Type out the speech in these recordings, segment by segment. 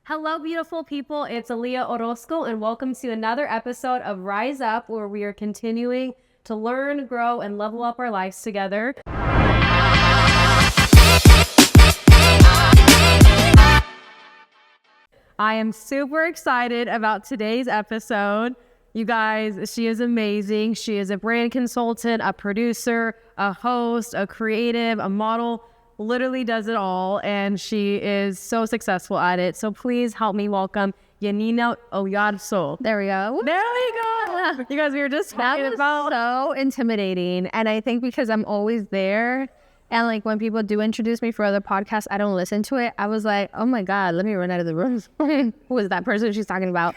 Hello, beautiful people. It's Aliyah Orozco, and welcome to another episode of Rise Up, where we are continuing to learn, grow, and level up our lives together. I am super excited about today's episode. You guys, she is amazing. She is a brand consultant, a producer, a host, a creative, a model, literally does it all. And she is so successful at it. So please help me welcome Yanina Oyarzo. There we go. There we go. You guys, we were just talking about. So intimidating. And I think because I'm always there, and like when people do introduce me for other podcasts, I don't listen to it. I was like, oh my God, let me run out of the room. Who is that person she's talking about?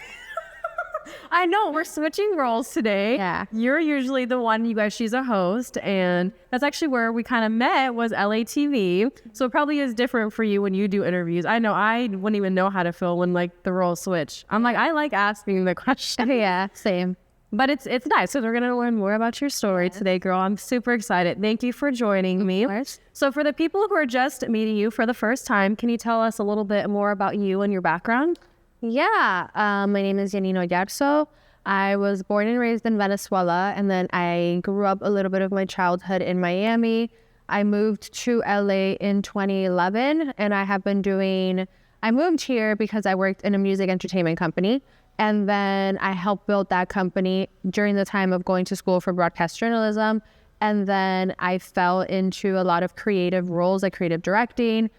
I know, we're switching roles today. Yeah. You're usually the one, you guys, she's a host, and that's actually where we kind of met, was LATV. So it probably is different for you when you do interviews. I know I wouldn't even know how to feel when like the roles switch. I'm like, I like asking the question. Yeah, same. But it's nice. So we're going to learn more about your story today, girl. I'm super excited. Thank you for joining me. So for the people who are just meeting you for the first time, can you tell us a little bit more about you and your background? Yeah, my name is Yanina Oyarzo. I was born and raised in Venezuela, and then I grew up a little bit of my childhood in Miami. I moved to LA in 2011, and I moved here because I worked in a music entertainment company, and then I helped build that company during the time of going to school for broadcast journalism, and then I fell into a lot of creative roles, like creative directing,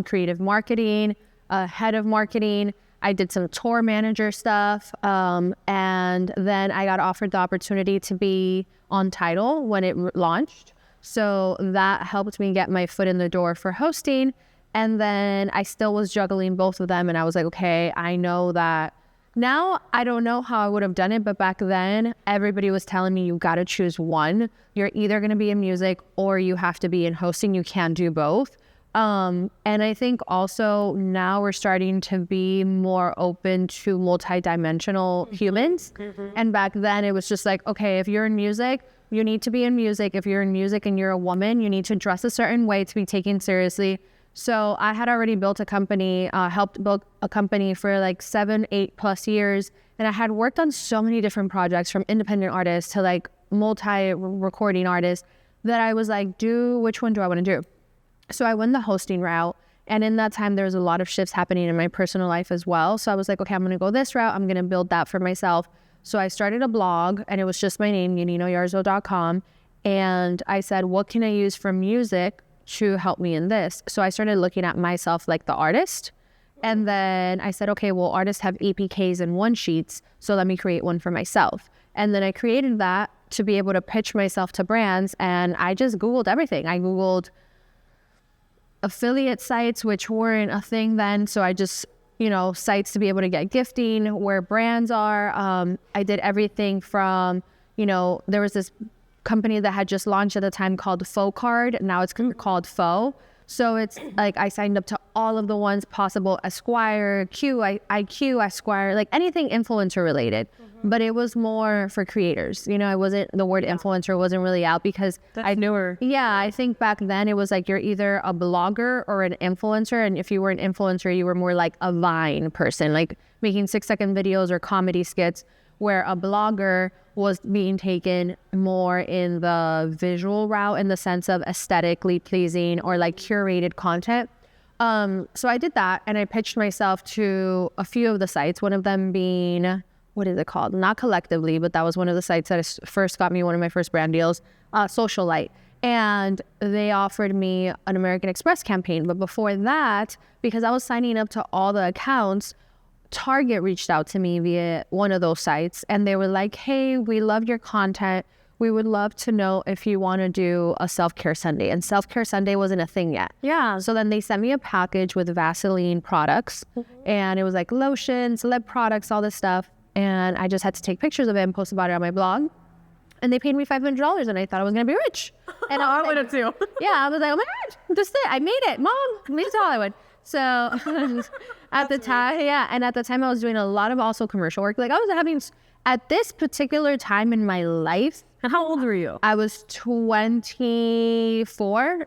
creative marketing, head of marketing. I did some tour manager stuff, and then I got offered the opportunity to be on Tidal when it launched. So that helped me get my foot in the door for hosting. And then I still was juggling both of them. And I was like, okay, I know that now. I don't know how I would have done it, but back then everybody was telling me you got to choose one. You're either going to be in music or you have to be in hosting. You can't do both. And I think also now we're starting to be more open to multidimensional humans. And back then it was just like, okay, if you're in music, you need to be in music. If you're in music and you're a woman, you need to dress a certain way to be taken seriously. So I had already built a company, helped build a company for like 7-8+ years. And I had worked on so many different projects, from independent artists to like multi-recording artists, that I was like, which one do I want to do? So I went the hosting route, and in that time, there was a lot of shifts happening in my personal life as well. So I was like, okay, I'm going to go this route. I'm going to build that for myself. So I started a blog, and it was just my name, yaninaoyarzo.com. And I said, what can I use from music to help me in this? So I started looking at myself like the artist. And then I said, okay, well, artists have APKs and one sheets, so let me create one for myself. And then I created that to be able to pitch myself to brands. And I just Googled everything. I Googled affiliate sites, which weren't a thing then. So I just, sites to be able to get gifting, where brands are. I did everything from, there was this company that had just launched at the time called Faux Card. Now it's called Faux. So it's like I signed up to all of the ones possible: Esquire, IQ, Esquire, like anything influencer related. But it was more for creators. It wasn't, the word influencer wasn't really out because I knew her. Yeah, I think back then it was like you're either a blogger or an influencer. And if you were an influencer, you were more like a Vine person, like making 6-second videos or comedy skits, where a blogger was being taken more in the visual route, in the sense of aesthetically pleasing or like curated content. So I did that, and I pitched myself to a few of the sites, one of them being, what is it called? Not Collectively, but that was one of the sites that first got me one of my first brand deals, Socialite. And they offered me an American Express campaign. But before that, because I was signing up to all the accounts, Target reached out to me via one of those sites, and they were like, hey, we love your content. We would love to know if you want to do a self-care Sunday. And self-care Sunday wasn't a thing yet. Yeah. So then they sent me a package with Vaseline products, and it was like lotions, lip products, all this stuff. And I just had to take pictures of it and post about it on my blog. And they paid me $500, and I thought I was going to be rich. And I would have too. Yeah, I was like, oh my God, this is it. I made it. Mom, made it to Hollywood. So at the time, and at the time I was doing a lot of also commercial work. Like I was having, at this particular time in my life. And how old were you? I was 24.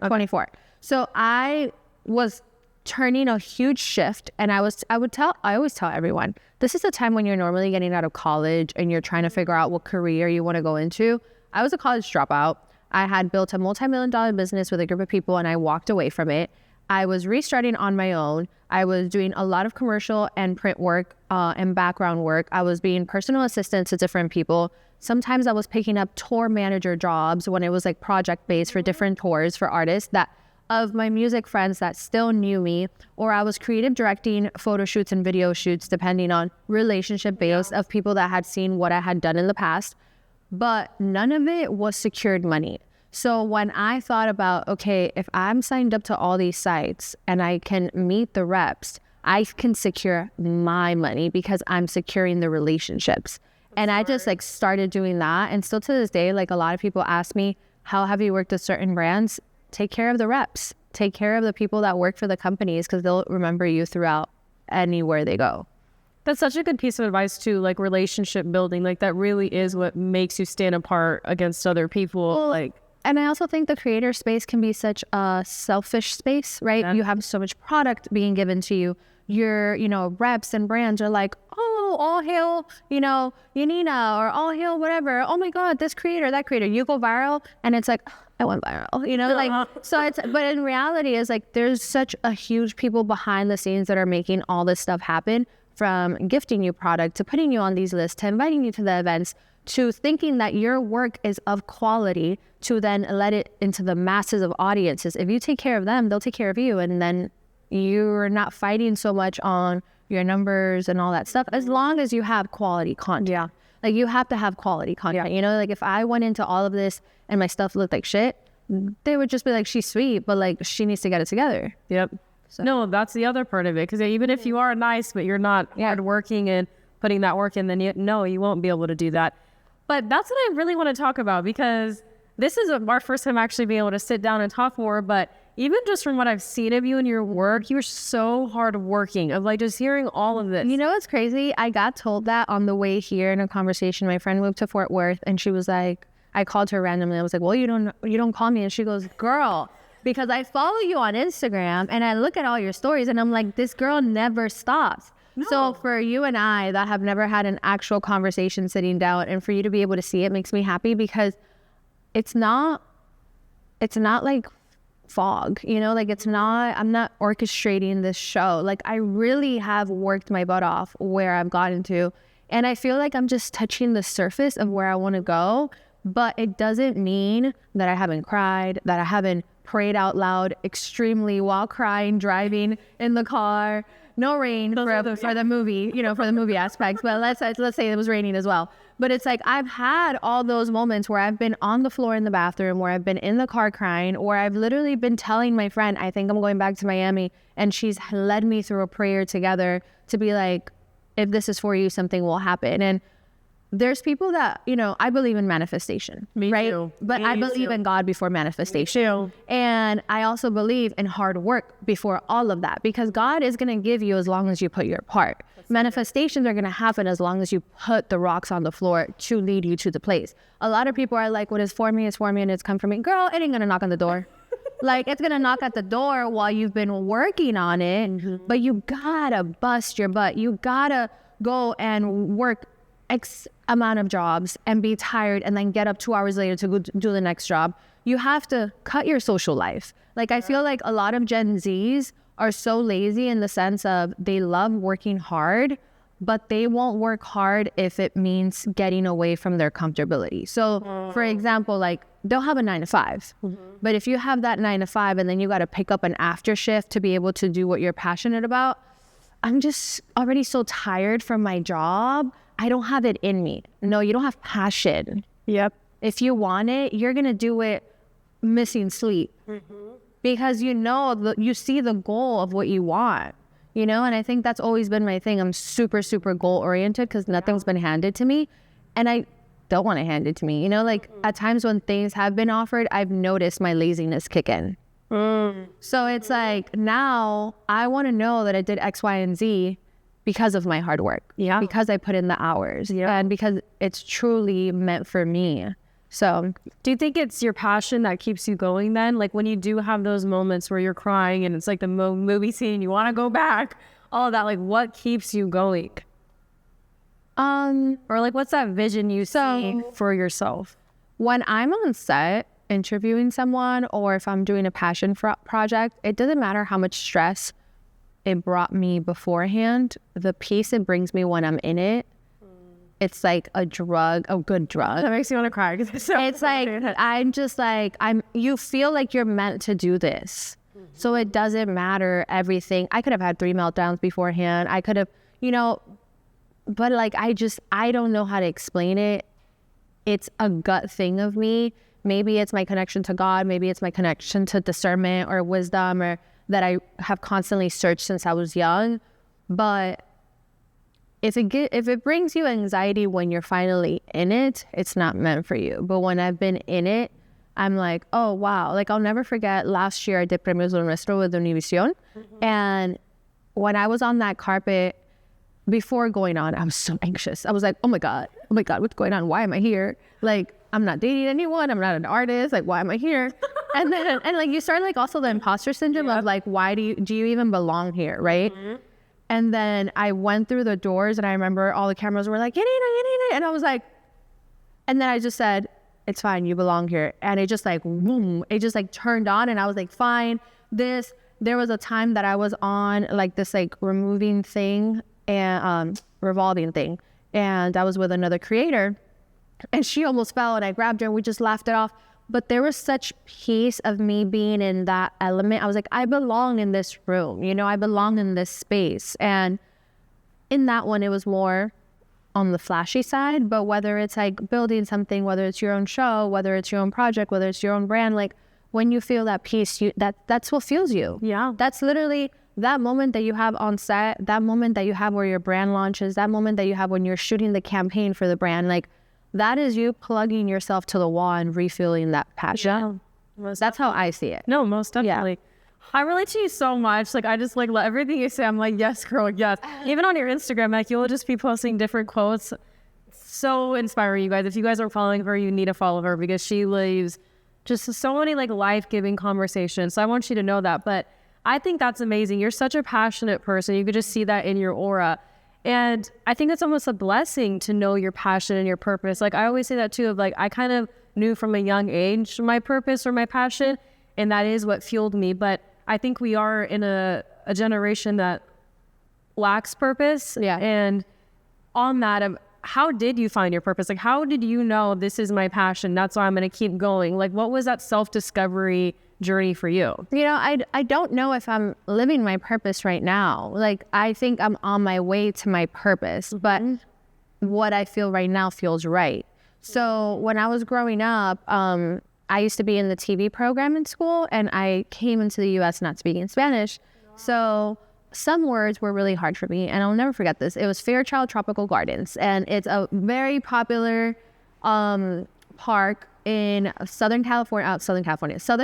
So I was turning a huge shift. And I always tell everyone, this is the time when you're normally getting out of college and you're trying to figure out what career you want to go into. I was a college dropout. I had built a multi-million-dollar business with a group of people and I walked away from it. I was restarting on my own. I was doing a lot of commercial and print work and background work. I was being personal assistant to different people. Sometimes I was picking up tour manager jobs when it was like project based for different tours for artists that of my music friends that still knew me, or I was creative directing photo shoots and video shoots depending on relationship based of people that had seen what I had done in the past. But none of it was secured money. So when I thought about, okay, if I'm signed up to all these sites and I can meet the reps, I can secure my money because I'm securing the relationships. And I just like started doing that. And still to this day, like a lot of people ask me, how have you worked with certain brands? Take care of the reps. Take care of the people that work for the companies because they'll remember you throughout anywhere they go. That's such a good piece of advice too, like relationship building. Like that really is what makes you stand apart against other people. Well, and I also think the creator space can be such a selfish space, right? Yeah. You have so much product being given to you. Your, reps and brands are like, oh, all hail, Yanina, or all hail whatever. Oh my God, this creator, that creator. You go viral and it's like, I went viral, so but in reality it's like, there's such a huge people behind the scenes that are making all this stuff happen, from gifting you product to putting you on these lists to inviting you to the events to thinking that your work is of quality to then let it into the masses of audiences. If you take care of them, they'll take care of you. And then you're not fighting so much on your numbers and all that stuff, as long as you have quality content. Yeah. Like you have to have quality content, like if I went into all of this and my stuff looked like shit, they would just be like, she's sweet, but like she needs to get it together. Yep. So. No, that's the other part of it. Because even if you are nice, but you're not hardworking and putting that work in, then you won't be able to do that. But that's what I really want to talk about, because this is our first time actually being able to sit down and talk more. But even just from what I've seen of you and your work, you're so hardworking. Of like just hearing all of this. You know what's crazy? I got told that on the way here in a conversation. My friend moved to Fort Worth and she was like, I called her randomly. I was like, well, you don't call me. And she goes, girl, because I follow you on Instagram and I look at all your stories and I'm like, this girl never stops. No. So for you and I that have never had an actual conversation sitting down, and for you to be able to see it makes me happy, because it's not like fog, I'm not orchestrating this show. Like I really have worked my butt off where I've gotten to, and I feel like I'm just touching the surface of where I want to go. But it doesn't mean that I haven't cried, that I haven't prayed out loud extremely while crying, driving in the car. No rain for the movie, for the movie aspects. But let's say it was raining as well. But it's like I've had all those moments where I've been on the floor in the bathroom, where I've been in the car crying, or I've literally been telling my friend, I think I'm going back to Miami. And she's led me through a prayer together to be like, if this is for you, something will happen. And there's people that, I believe in manifestation, right? Too. But I believe in God before manifestation. And I also believe in hard work before all of that, because God is going to give you as long as you put your part. Manifestations are going to happen as long as you put the rocks on the floor to lead you to the place. A lot of people are like, what is for me is for me and it's come from me. Girl, it ain't going to knock on the door. Like it's going to knock at the door while you've been working on it. But you gotta bust your butt. You gotta go and work X amount of jobs and be tired and then get up 2 hours later to go do the next job. You have to cut your social life. Like I feel like a lot of Gen Zs are so lazy in the sense of they love working hard, but they won't work hard if it means getting away from their comfortability. So for example, like they'll have a 9 to 5, but if you have that 9 to 5 and then you got to pick up an after shift to be able to do what you're passionate about, I'm just already so tired from my job. I don't have it in me. No, you don't have passion. Yep. If you want it, you're going to do it missing sleep. Because you see the goal of what you want, and I think that's always been my thing. I'm super, super goal oriented because nothing's been handed to me and I don't want to hand it to me. At times when things have been offered, I've noticed my laziness kick in. So it's like now I want to know that I did X, Y, and Z because of my hard work. Yeah. Because I put in the hours. Yeah. And because it's truly meant for me. So do you think it's your passion that keeps you going then? Like when you do have those moments where you're crying and it's like the movie scene, you want to go back, all of that, like what keeps you going? Or like what's that vision you see for yourself? When I'm on set interviewing someone, or if I'm doing a passion project, it doesn't matter how much stress it brought me beforehand. The peace it brings me when I'm in it, it's like a drug, a good drug. That makes me want to cry. It's like, I'm just like, you feel like you're meant to do this. So it doesn't matter everything. I could have had 3 meltdowns beforehand. I could have, but like, I don't know how to explain it. It's a gut thing of me. Maybe it's my connection to God. Maybe it's my connection to discernment or wisdom, or that I have constantly searched since I was young. But if it brings you anxiety when you're finally in it, it's not meant for you. But when I've been in it, I'm like, oh, wow. Like, I'll never forget last year I did Premios del Nuestro with Univision. And when I was on that carpet, before going on, I was so anxious. I was like, oh my God, what's going on? Why am I here? Like, I'm not dating anyone. I'm not an artist. Like, why am I here? And then, like, you start like also the imposter syndrome of like, why do you even belong here? Right. And then I went through the doors and I remember all the cameras were like, Yanina. And I was like, and then I just said, it's fine. You belong here. And it just like, boom, it just like turned on. And I was like, fine. There was a time that I was on like this like removing thing and revolving thing. And I was with another creator and she almost fell and I grabbed her and we just laughed it off. But there was such peace of me being in that element. I was like, I belong in this room, I belong in this space. And in that one, it was more on the flashy side. But whether it's like building something, whether it's your own show, whether it's your own project, whether it's your own brand, like when you feel that peace, that's what fuels you. Yeah. That's literally that moment that you have on set, that moment that you have where your brand launches, that moment that you have when you're shooting the campaign for the brand, like that is you plugging yourself to the wall and refueling that passion. Yeah, that's how I see it. No, most definitely. Yeah. I relate to you so much. Like, I just like everything you say. I'm like, yes, girl, yes. Even on your Instagram, like you'll just be posting different quotes. So inspiring, you guys. If you guys are following her, you need to follow her because she leaves just so many like life-giving conversations. So I want you to know that. But I think that's amazing. You're such a passionate person. You could just see that in your aura. And I think it's almost a blessing to know your passion and your purpose. Like I always say that too, of like, I kind of knew from a young age my purpose or my passion, and that is what fueled me. But I think we are in a generation that lacks purpose. Yeah. And on that, how did you find your purpose? Like, how did you know this is my passion? That's why I'm going to keep going. Like, what was that self-discovery journey for you? I don't know if I'm living my purpose right now. Like, I think I'm on my way to my purpose, but what I feel right now feels right. So when I was growing up, I used to be in the TV program in school, and I came into the U.S. not speaking Spanish. So some words were really hard for me, and I'll never forget this. It was Fairchild Tropical Gardens, and it's a very popular park in Southern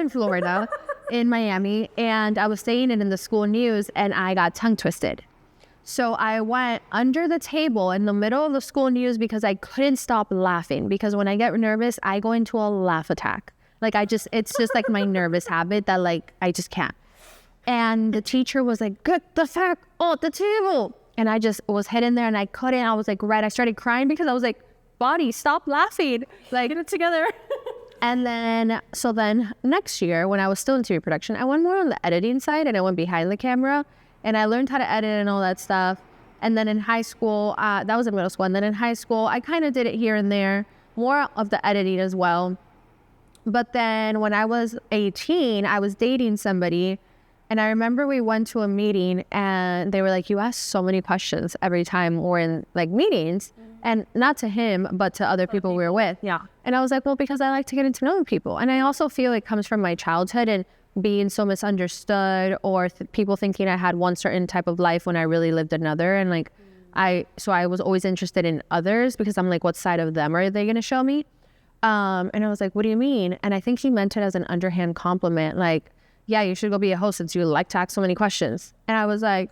Florida, in Miami. And I was saying it in the school news, and I got tongue twisted. So I went under the table in the middle of the school news because I couldn't stop laughing. Because when I get nervous, I go into a laugh attack. Like it's just like my nervous habit that like, I just can't. And the teacher was like, get the fuck off the table. And I just was hidden there and I couldn't. I was like red. I started crying because I was like, Bonnie, stop laughing. Like, get it together. And then next year when I was still in TV production, I went more on the editing side and I went behind the camera and I learned how to edit and all that stuff. And then in high school, that was in middle school. And then in high school, I kind of did it here and there, more of the editing as well. But then when I was 18, I was dating somebody. And I remember we went to a meeting and they were like, you ask so many questions every time we're in like meetings. And not to him, but to other people we were with. Yeah. And I was like, well, because I like to get to know people. And I also feel it comes from my childhood and being so misunderstood or people thinking I had one certain type of life when I really lived another. And like, so I was always interested in others because I'm like, what side of them are they going to show me? And I was like, what do you mean? And I think he meant it as an underhand compliment. Like, yeah, you should go be a host since you like to ask so many questions. And I was like,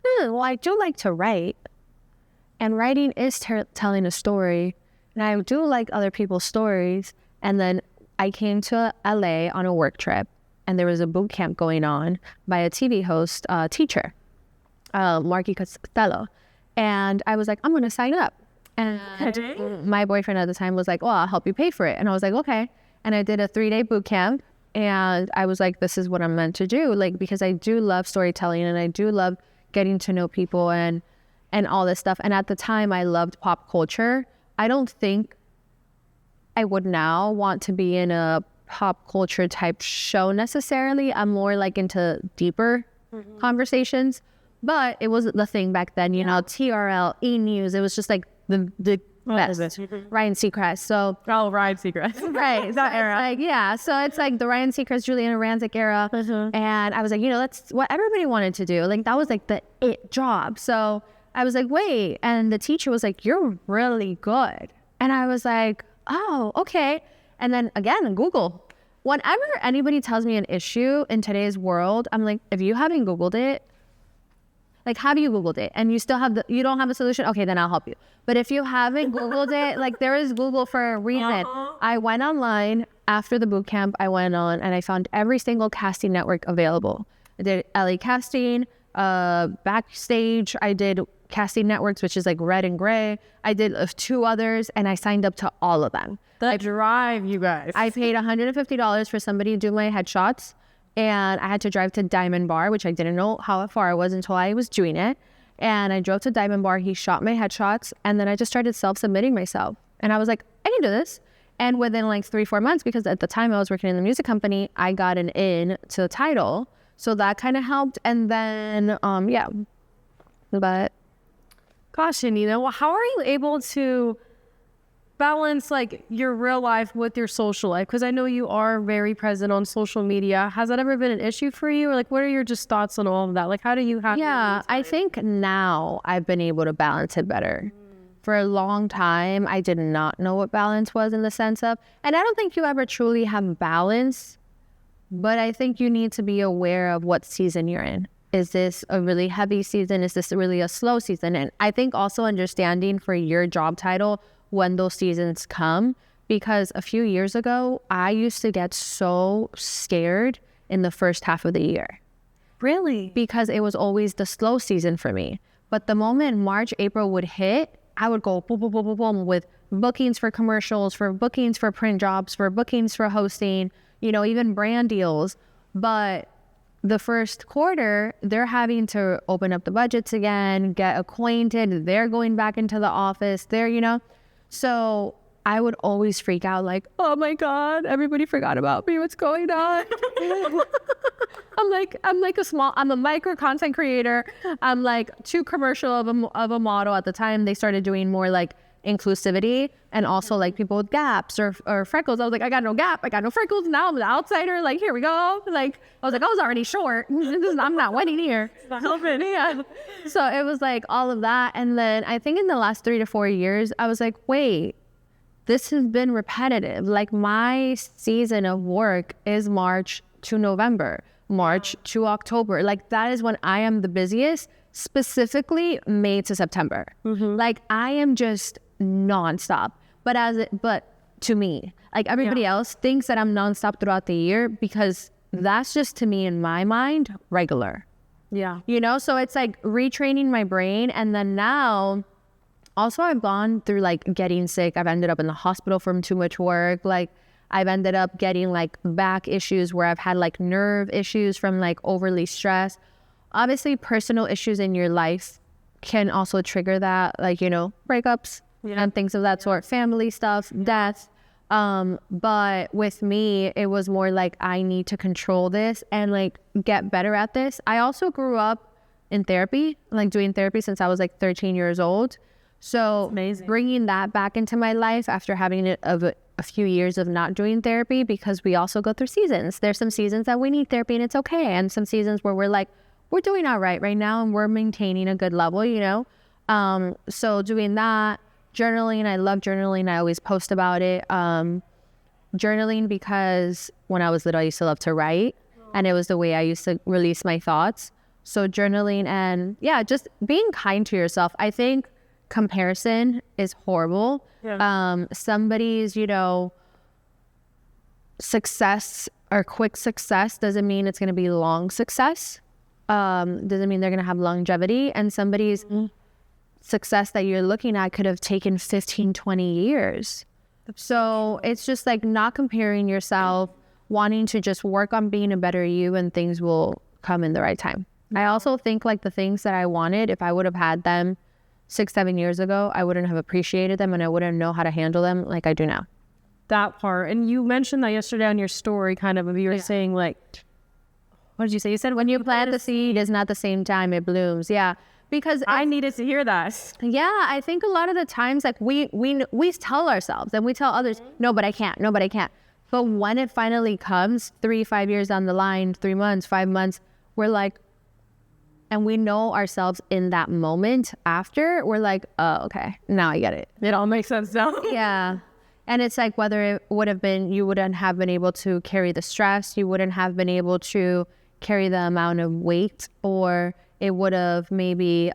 well, I do like to write. And writing is telling a story. and I do like other people's stories. And then I came to LA on a work trip, and there was a boot camp going on by a TV host, teacher, Marky Costello. And I was like, I'm going to sign up. And my boyfriend at the time was like, well, I'll help you pay for it. And I was like, okay. And I did a 3-day boot camp. And I was like, this is what I'm meant to do. Like, because I do love storytelling, and I do love getting to know people and all this stuff. And at the time, I loved pop culture. I don't think I would now want to be in a pop culture type show necessarily. I'm more like into deeper conversations. But it was the thing back then, you know, TRL, E! News. It was just like the best. Ryan Seacrest. So Ryan Seacrest. Right. That era. Like, yeah. So it's like the Ryan Seacrest, Juliana Rancic era. And I was like, you know, that's what everybody wanted to do. Like, that was like the it job. So I was like, wait. And the teacher was like, you're really good. And I was like, oh, okay. And then again, Google. Whenever anybody tells me an issue in today's world, I'm like, if you haven't Googled it, like, have you Googled it and you still have you don't have a solution? Okay, then I'll help you. But if you haven't Googled it, like, there is Google for a reason. I went online after the boot camp. I went on and I found every single casting network available. I did LA Casting, Backstage. I did Casting Networks, which is like Red and Gray. I did 2 others, and I signed up to all of them. The drive, you guys. I paid $150 for somebody to do my headshots. And I had to drive to Diamond Bar, which I didn't know how far it was until I was doing it. And I drove to Diamond Bar. He shot my headshots. And then I just started self-submitting myself. And I was like, I can do this. And within like 3-4 months, because at the time I was working in the music company, I got an in to the title. So that kind of helped. And then, yeah. But gosh, Yanina, well, how are you able to balance like your real life with your social life? Because I know you are very present on social media. Has that ever been an issue for you? Or like, what are your just thoughts on all of that? Like, how do you have? Yeah, I think now I've been able to balance it better. For a long time, I did not know what balance was in the sense of, and I don't think you ever truly have balance, but I think you need to be aware of what season you're in. Is this a really heavy season? Is this really a slow season? And I think also understanding for your job title when those seasons come, because a few years ago, I used to get so scared in the first half of the year. Really? Because it was always the slow season for me. But the moment March, April would hit, I would go boom, boom, boom, boom, boom, with bookings for commercials, for bookings for print jobs, for bookings for hosting, you know, even brand deals. But the first quarter, they're having to open up the budgets again, get acquainted. They're going back into the office. They're, you know. So I would always freak out like, oh my God, everybody forgot about me. What's going on? I'm a micro content creator. I'm like too commercial of a model. At the time, they started doing more like inclusivity and also like people with gaps or freckles. I was like, I got no gap. I got no freckles. Now I'm the outsider. Like, here we go. Like, I was like, I was already short. I'm not winning here. Yeah. So it was like all of that. And then I think in the last 3 to 4 years, I was like, wait, this has been repetitive. Like, my season of work is March to November, March to October. Like, that is when I am the busiest, specifically May to September. Like, I am just nonstop. But to me, like, everybody else thinks that I'm nonstop throughout the year, because that's just, to me, in my mind, regular. Yeah. You know, so it's like retraining my brain. And then now also I've gone through like getting sick. I've ended up in the hospital from too much work. Like, I've ended up getting like back issues where I've had like nerve issues from like overly stressed. Obviously, personal issues in your life can also trigger that, like, you know, breakups and things of that sort, family stuff, death. But with me, it was more like, I need to control this and like get better at this. I also grew up in therapy, like doing therapy since I was like 13 years old. So bringing that back into my life after having it of a few years of not doing therapy, because we also go through seasons. There's some seasons that we need therapy and it's okay. And some seasons where we're like, we're doing all right now and we're maintaining a good level, you know? So doing that, journaling, I love journaling. I always post about it. Journaling, because when I was little, I used to love to write, and it was the way I used to release my thoughts. So journaling, and yeah, just being kind to yourself. I think comparison is horrible. Somebody's, success or quick success doesn't mean it's going to be long success. Doesn't mean they're going to have longevity. And somebody's success that you're looking at could have taken 15, 20 years. So it's just like not comparing yourself, wanting to just work on being a better you, and things will come in the right time. I also think like the things that I wanted, if I would have had them 6, 7 years ago, I wouldn't have appreciated them and I wouldn't know how to handle them like I do now. That part. And you mentioned that yesterday on your story, kind of, you were saying like, what did you say? You said when you plant the seed, it's not the same time it blooms. Yeah. Because I needed to hear that. Yeah, I think a lot of the times, like we tell ourselves and we tell others, no, but I can't. But when it finally comes 3, 5 years down the line, 3 months, 5 months, we're like, and we know ourselves in that moment after, we're like, oh, okay, now I get it. It all makes sense now. Yeah. And it's like whether it would have been, you wouldn't have been able to carry the stress, you wouldn't have been able to carry the amount of weight, or it would have maybe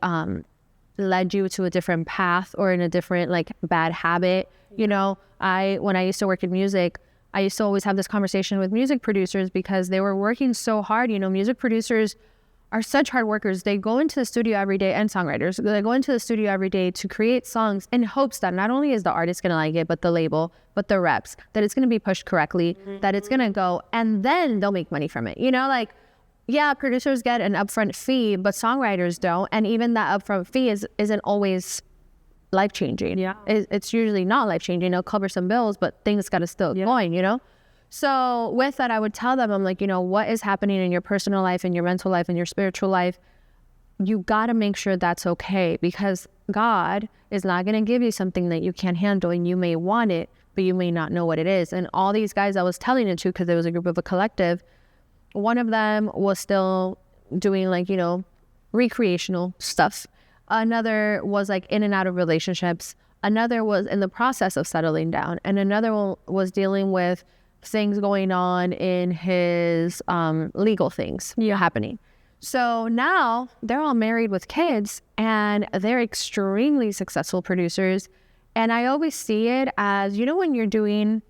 led you to a different path or in a different like bad habit. When I used to work in music, I used to always have this conversation with music producers because they were working so hard. Music producers are such hard workers. They go into the studio every day, and songwriters, they go into the studio every day to create songs in hopes that not only is the artist going to like it, but the label, but the reps, that it's going to be pushed correctly, that it's going to go, and then they'll make money from it. Yeah, producers get an upfront fee, but songwriters don't. And even that upfront fee isn't always life-changing. Yeah. It's usually not life-changing. It'll cover some bills, but things got to still going, So with that, I would tell them, I'm like, what is happening in your personal life, in your mental life, in your spiritual life? You got to make sure that's okay, because God is not going to give you something that you can't handle, and you may want it, but you may not know what it is. And all these guys I was telling it to, because it was a group of a collective, one of them was still doing like, recreational stuff. Another was like in and out of relationships. Another was in the process of settling down. And another one was dealing with things going on in his legal things happening. So now they're all married with kids, and they're extremely successful producers. And I always see it as, when you're doing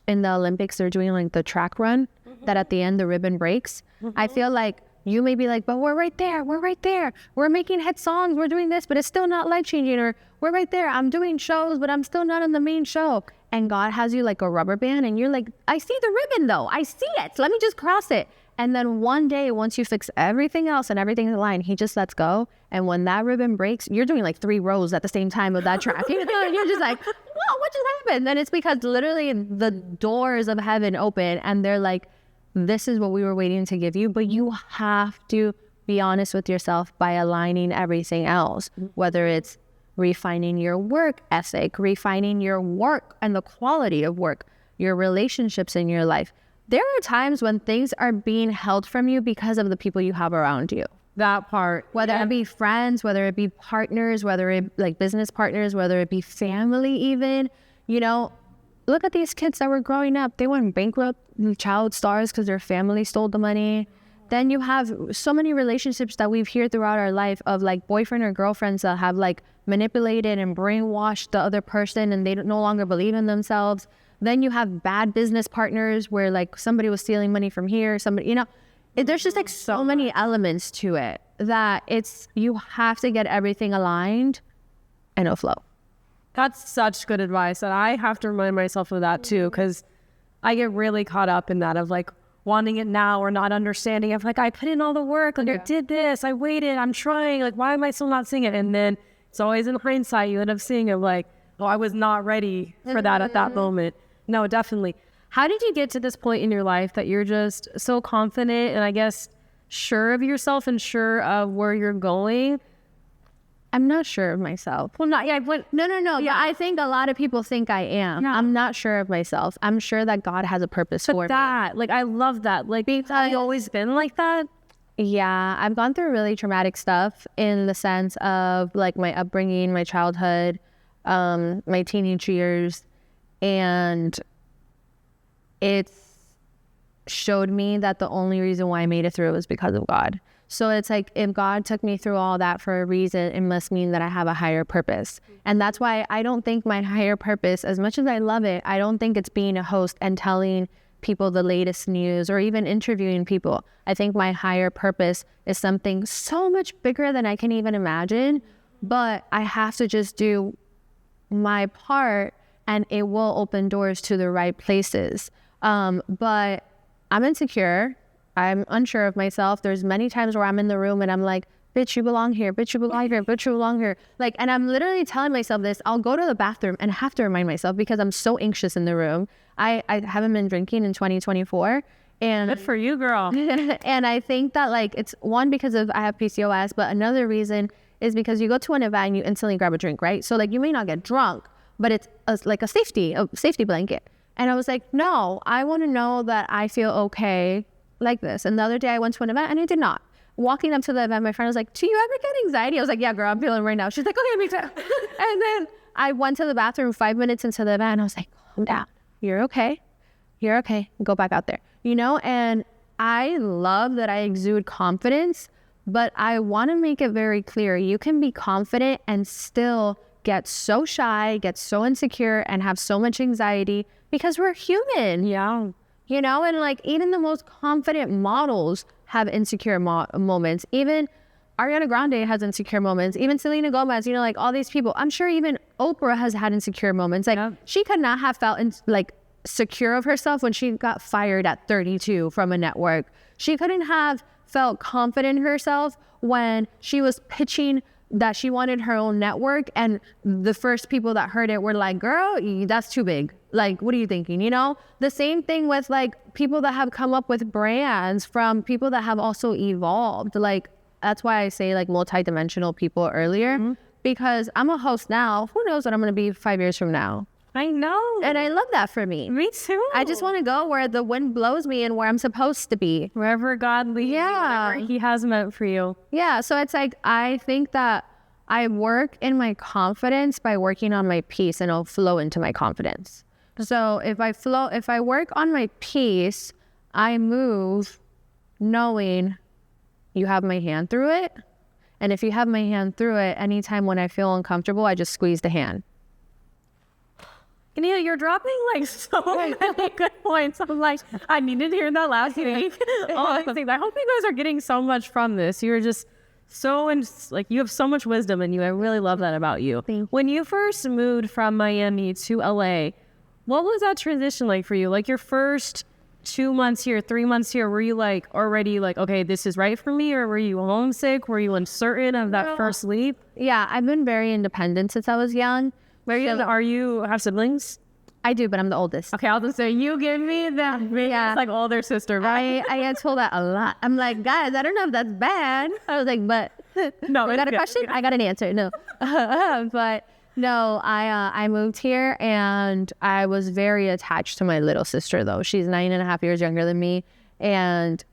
in the Olympics, they're doing like the track run, that at the end the ribbon breaks. I feel like you may be like, but we're right there. We're making hit songs. We're doing this, but it's still not life-changing. Or we're right there. I'm doing shows, but I'm still not in the main show. And God has you like a rubber band, and you're like, I see the ribbon though. I see it. Let me just cross it. And then one day, once you fix everything else and everything's in line, he just lets go. And when that ribbon breaks, you're doing like 3 rows at the same time of that track. And you're just like, whoa, what just happened? And it's because literally the doors of heaven open, and they're like, this is what we were waiting to give you. But you have to be honest with yourself by aligning everything else, whether it's refining your work ethic, refining your work and the quality of work, your relationships in your life. There are times when things are being held from you because of the people you have around you. That part. Whether it be friends, whether it be partners, whether it like business partners, whether it be family even. Look at these kids that were growing up. They went bankrupt, child stars, because their family stole the money. Then you have so many relationships that we've heard throughout our life of like boyfriend or girlfriends that have like manipulated and brainwashed the other person, and they no longer believe in themselves. Then you have bad business partners where like somebody was stealing money from here, somebody, there's just like so many elements to it that you have to get everything aligned and it'll flow. That's such good advice. And I have to remind myself of that too, because I get really caught up in that of like wanting it now or not understanding of like, I put in all the work, like I did this, I waited, I'm trying, like, why am I still not seeing it? And then it's always in hindsight, you end up seeing it like, oh, I was not ready for that at that moment. No, definitely. How did you get to this point in your life that you're just so confident and I guess sure of yourself and sure of where you're going? I'm not sure of myself. Well, not yet. But No. Yeah, I think a lot of people think I am. No. I'm not sure of myself. I'm sure that God has a purpose for that. Like, I love that. Like, have you always been like that? Yeah, I've gone through really traumatic stuff in the sense of like my upbringing, my childhood, my teenage years, and it's showed me that the only reason why I made it through was because of God. So it's like, if God took me through all that for a reason, it must mean that I have a higher purpose. And that's why I don't think my higher purpose, as much as I love it, I don't think it's being a host and telling people the latest news or even interviewing people. I think my higher purpose is something so much bigger than I can even imagine, but I have to just do my part and it will open doors to the right places. But I'm insecure. I'm unsure of myself. There's many times where I'm in the room and I'm like, bitch, you belong here. Bitch, you belong here. Bitch, you belong here. Like, and I'm literally telling myself this. I'll go to the bathroom and have to remind myself because I'm so anxious in the room. I haven't been drinking in 2024. And good for you, girl. And I think that, like, it's one, because of I have PCOS, but another reason is because you go to an event and you instantly grab a drink, right? So like, you may not get drunk, but it's like a safety blanket. And I was like, no, I want to know that I feel okay like this. And the other day I went to an event and I did not. Walking up to the event, my friend was like, do you ever get anxiety? I was like, yeah, girl, I'm feeling it right now. She's like, okay, me too. And then I went to the bathroom 5 minutes into the event and I was like, calm down. You're okay. You're okay. Go back out there. You know, and I love that I exude confidence, but I want to make it very clear. You can be confident and still get so shy, get so insecure, and have so much anxiety because we're human. Yeah. You know, and like, even the most confident models have insecure moments. Even Ariana Grande has insecure moments. Even Selena Gomez, you know, like all these people. I'm sure even Oprah has had insecure moments. Like, she could not have felt secure of herself when she got fired at 32 from a network. She couldn't have felt confident in herself when she was pitching that she wanted her own network and the first people that heard it were like, girl, that's too big. Like, what are you thinking? You know, the same thing with like people that have come up with brands from people that have also evolved. Like, that's why I say like multidimensional people earlier, because I'm a host now. Who knows what I'm going to be 5 years from now? I know. And I love that for me. Me too. I just want to go where the wind blows me and where I'm supposed to be. Wherever God leads you, whatever he has meant for you. Yeah. So it's like, I think that I work in my confidence by working on my peace, and I'll flow into my confidence. So if I work on my peace, I move knowing you have my hand through it. And if you have my hand through it, anytime when I feel uncomfortable, I just squeeze the hand. Yanina, you're dropping like so many good points. I'm like, I needed to hear that last week. I hope you guys are getting so much from this. You're just so, you have so much wisdom in you. I really love that about you. When you first moved from Miami to LA, what was that transition like for you? Like your first 2 months here, 3 months here, were you like already like, okay, this is right for me? Or were you homesick? Were you uncertain of that first leap? Yeah, I've been very independent since I was young. Are you have siblings? I do, but I'm the oldest. Okay, I'll just say you give me that. Yeah, it's like older sister. Right? I get told that a lot. I'm like, guys, I don't know if that's bad. I was like, but no, I got a question. I got an answer. No, but no, I moved here and I was very attached to my little sister though. She's 9.5 years younger than me, and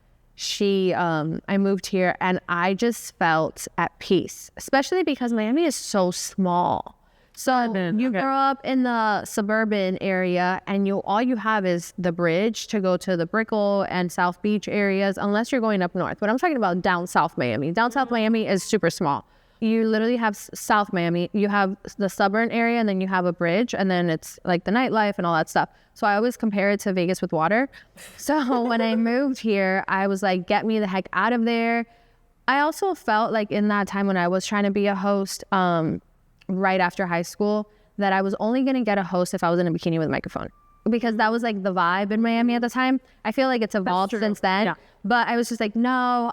I moved here and I just felt at peace, especially because Miami is so small. So you grow up in the suburban area and all you have is the bridge to go to the Brickell and South Beach areas, unless you're going up north. But I'm talking about down South Miami. Down South Miami is super small. You literally have South Miami. You have the suburban area and then you have a bridge and then it's like the nightlife and all that stuff. So I always compare it to Vegas with water. So when I moved here, I was like, get me the heck out of there. I also felt like in that time when I was trying to be a host, right after high school, that I was only going to get a host if I was in a bikini with a microphone, because that was like the vibe in Miami at the time. I feel like it's evolved since then, but I was just like, no.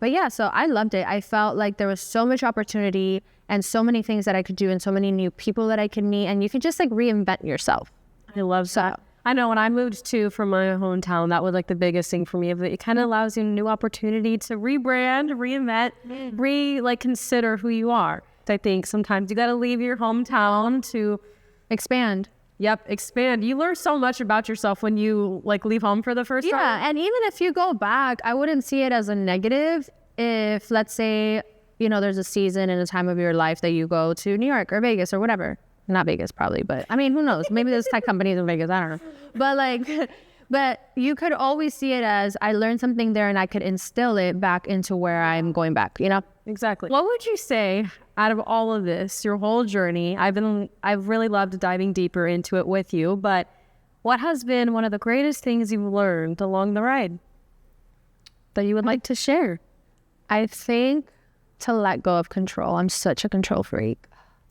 But yeah, so I loved it. I felt like there was so much opportunity and so many things that I could do and so many new people that I could meet, and you can just like reinvent yourself. I love that. I know when I moved from my hometown, that was like the biggest thing for me. It kind of allows you a new opportunity to rebrand, reinvent, consider who you are. I think sometimes you got to leave your hometown to expand. Yep, expand. You learn so much about yourself when you leave home for the first time. Yeah, and even if you go back, I wouldn't see it as a negative if, let's say, there's a season and a time of your life that you go to New York or Vegas or whatever. Not Vegas probably, but I mean, who knows? Maybe there's tech companies in Vegas. I don't know. But But you could always see it as I learned something there and I could instill it back into where I'm going back, you know? Exactly. What would you say out of all of this, your whole journey? I've really loved diving deeper into it with you, but what has been one of the greatest things you've learned along the ride that you would like to share? I think to let go of control. I'm such a control freak.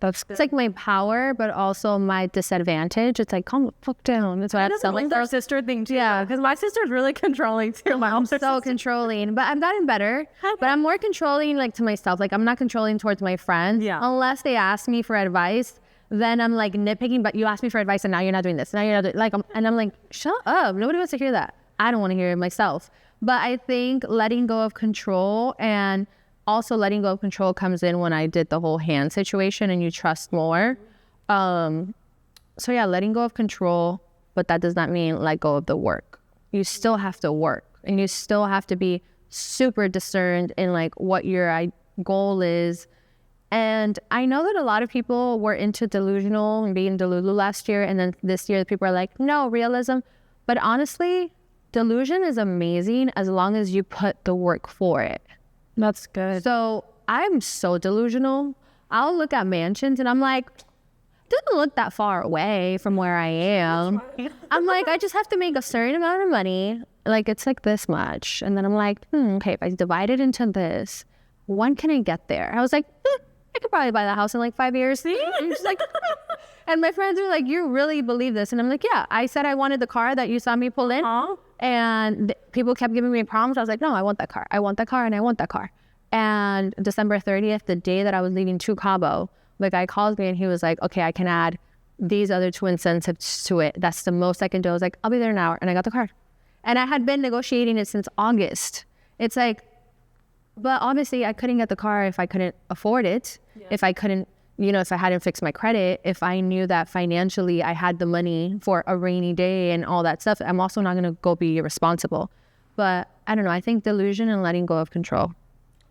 It's like my power, but also my disadvantage. It's like, calm the fuck down. That's why I tell my our sister thing too. Yeah, because my sister's really controlling too. My I'm so controlling, but I've gotten better. But I'm more controlling like to myself. Like I'm not controlling towards my friends. Yeah. Unless they ask me for advice, then I'm like nitpicking. But you asked me for advice, and now you're not doing this. Now you're not doing like. I'm like, shut up. Nobody wants to hear that. I don't want to hear it myself. But I think letting go of control and also letting go of control comes in when I did the whole hand situation and you trust more. So yeah, letting go of control, but that does not mean let go of the work. You still have to work and you still have to be super discerned in like what your goal is. And I know that a lot of people were into delusional and being delulu last year. And then this year people are like, no, realism. But honestly, delusion is amazing as long as you put the work for it. That's good. So I'm so delusional. I'll look at mansions and I'm like, doesn't look that far away from where I am. I'm like, I just have to make a certain amount of money. Like it's like this much. And then I'm like, okay, if I divide it into this, when can I get there? I was like, I could probably buy the house in like 5 years. See? I'm just like, and my friends were like, you really believe this? And I'm like, yeah, I said I wanted the car that you saw me pull in. And people kept giving me prompts. I was like, no, I want that car. I want that car and I want that car. And December 30th, the day that I was leaving to Cabo, the guy called me and he was like, okay, I can add these other 2 incentives to it. That's the most I can do. I was like, I'll be there in an hour. And I got the car. And I had been negotiating it since August. It's like, but obviously I couldn't get the car if I couldn't afford it. Yeah. If I couldn't, if I hadn't fixed my credit, if I knew that financially I had the money for a rainy day and all that stuff, I'm also not going to go be irresponsible. But I don't know. I think delusion and letting go of control.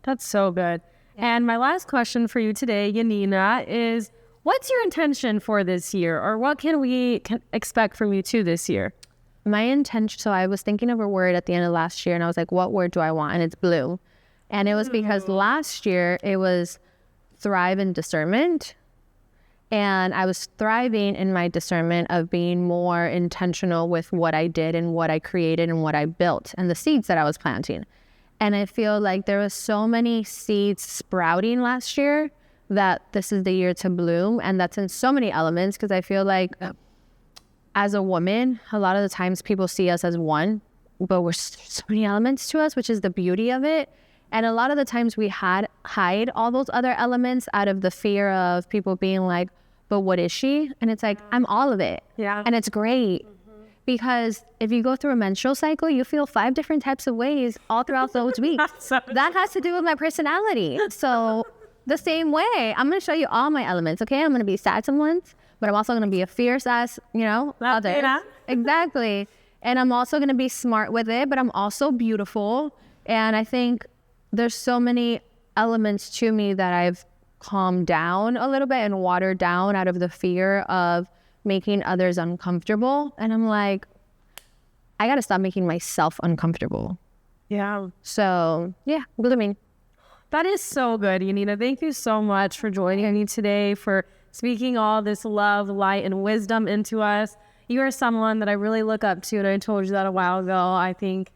That's so good. Yeah. And my last question for you today, Yanina, is what's your intention for this year? Or what can we expect from you too this year? My intention, so I was thinking of a word at the end of last year and I was like, what word do I want? And it's blue. And it was because last year it was thrive in discernment. And I was thriving in my discernment of being more intentional with what I did and what I created and what I built and the seeds that I was planting. And I feel like there was so many seeds sprouting last year that this is the year to bloom. And that's in so many elements because I feel like as a woman, a lot of the times people see us as one, but we're so many elements to us, which is the beauty of it. And a lot of the times we hide all those other elements out of the fear of people being like, but what is she? And it's like, I'm all of it. Yeah. And it's great. Because if you go through a menstrual cycle, you feel 5 different types of ways all throughout those weeks. That has to do with my personality. So the same way, I'm going to show you all my elements, okay? I'm going to be sad some months, but I'm also going to be a fierce ass, others. Exactly. And I'm also going to be smart with it, but I'm also beautiful. And I think there's so many elements to me that I've calmed down a little bit and watered down out of the fear of making others uncomfortable. And I'm like, I got to stop making myself uncomfortable. Yeah. So yeah, blooming. That is so good, Yanina. Thank you so much for joining me today, for speaking all this love, light, and wisdom into us. You are someone that I really look up to, and I told you that a while ago. I think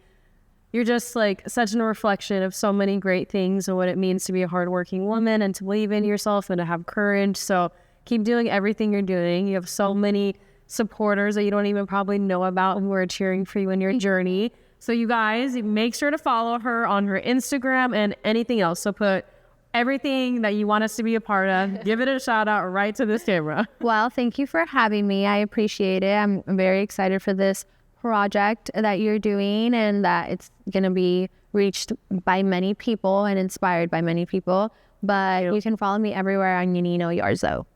you're just like such a reflection of so many great things and what it means to be a hardworking woman and to believe in yourself and to have courage. So keep doing everything you're doing. You have so many supporters that you don't even probably know about who are cheering for you in your journey. So you guys, make sure to follow her on her Instagram and anything else. So put everything that you want us to be a part of, give it a shout out right to this camera. Well, thank you for having me. I appreciate it. I'm very excited for this project that you're doing and that it's going to be reached by many people and inspired by many people. But you can follow me everywhere on Yanina Oyarzo.